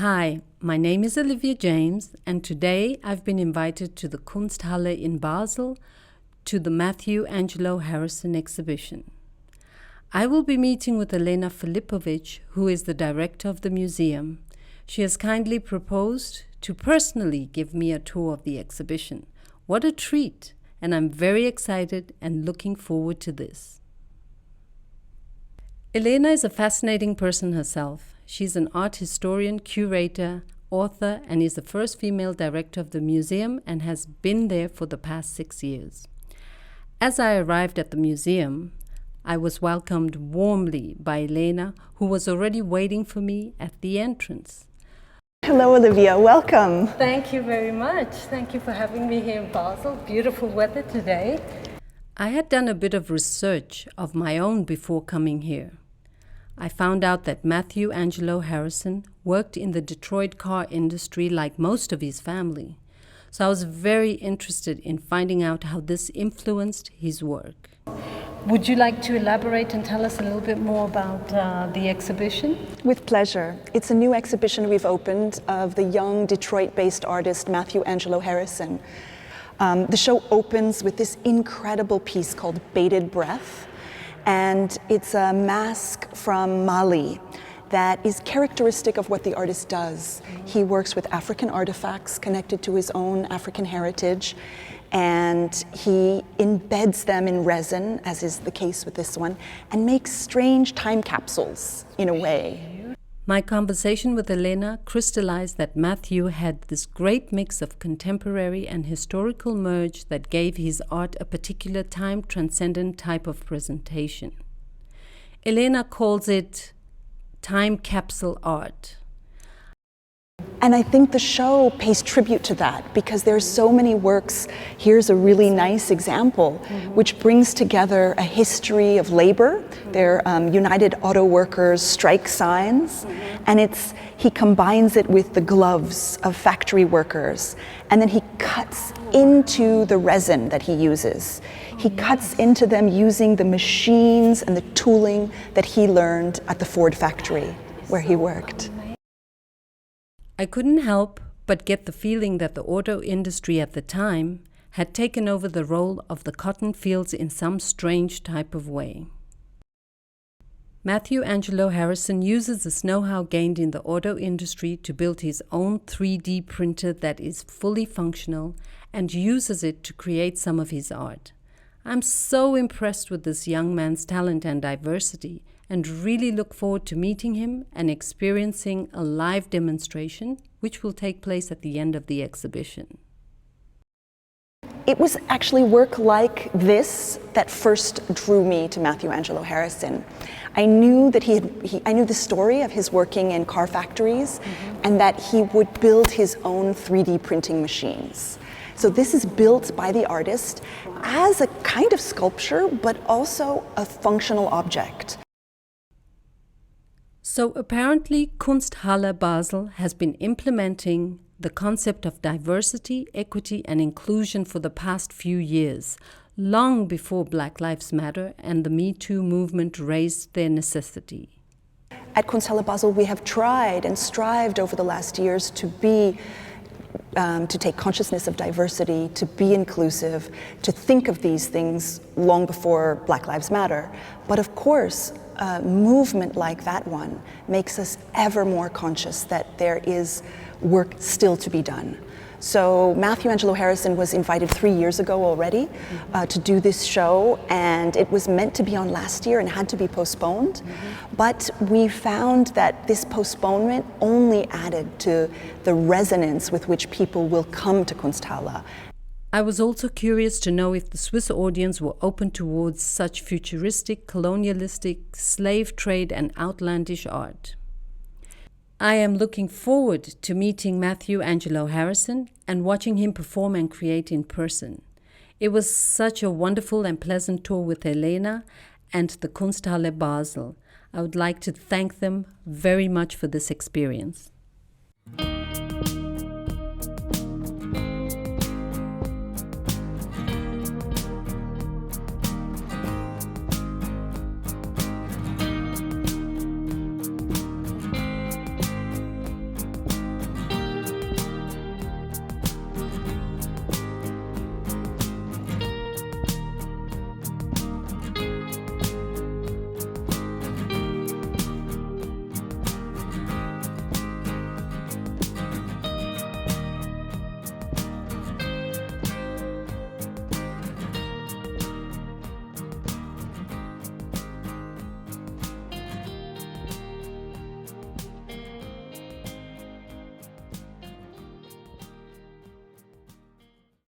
Hi, my name is Olivia James, and today I've been invited to the Kunsthalle in Basel to the Mathew Angelo Harrison exhibition. I will be meeting with Elena Filipovic, who is the director of the museum. She has kindly proposed to personally give me a tour of the exhibition. What a treat! And I'm very excited and looking forward to this. Elena is a fascinating person herself. She's an art historian, curator, author, and is the first female director of the museum and has been there for the past 6 years. As I arrived at the museum, I was welcomed warmly by Elena, who was already waiting for me at the entrance. Hello, Olivia. Welcome. Thank you very much. Thank you for having me here in Basel. Beautiful weather today. I had done a bit of research of my own before coming here. I found out that Mathew Angelo Harrison worked in the Detroit car industry like most of his family. So I was very interested in finding out how this influenced his work. Would you like to elaborate and tell us a little bit more about the exhibition? With pleasure. It's a new exhibition we've opened of the young Detroit-based artist Mathew Angelo Harrison. The show opens with this incredible piece called Bated Breath. And it's a mask from Mali that is characteristic of what the artist does. He works with African artifacts connected to his own African heritage, and he embeds them in resin, as is the case with this one, and makes strange time capsules in a way. My conversation with Elena crystallized that Mathew had this great mix of contemporary and historical merge that gave his art a particular time-transcendent type of presentation. Elena calls it time capsule art. And I think the show pays tribute to that because there's so many works. Here's a really nice example, which brings together a history of labor, their United Auto Workers strike signs, and he combines it with the gloves of factory workers, and then he cuts into the resin that he uses. He cuts into them using the machines and the tooling that he learned at the Ford factory where he worked. I couldn't help but get the feeling that the auto industry at the time had taken over the role of the cotton fields in some strange type of way. Mathew Angelo Harrison uses this know-how gained in the auto industry to build his own 3D printer that is fully functional and uses it to create some of his art. I'm so impressed with this young man's talent and diversity, and really look forward to meeting him and experiencing a live demonstration, which will take place at the end of the exhibition. It was actually work like this that first drew me to Mathew Angelo Harrison. I knew that I knew the story of his working in car factories, and that he would build his own 3D printing machines. So this is built by the artist as a kind of sculpture, but also a functional object. So apparently Kunsthalle Basel has been implementing the concept of diversity, equity and inclusion for the past few years, long before Black Lives Matter and the Me Too movement raised their necessity. At Kunsthalle Basel, we have tried and strived over the last years to take consciousness of diversity, to be inclusive, to think of these things long before Black Lives Matter. But of course, a movement like that one makes us ever more conscious that there is work still to be done. So Mathew Angelo Harrison was invited 3 years ago already to do this show, and it was meant to be on last year and had to be postponed. But we found that this postponement only added to the resonance with which people will come to Kunsthalle. I was also curious to know if the Swiss audience were open towards such futuristic, colonialistic, slave trade and outlandish art. I am looking forward to meeting Mathew Angelo Harrison and watching him perform and create in person. It was such a wonderful and pleasant tour with Elena and the Kunsthalle Basel. I would like to thank them very much for this experience.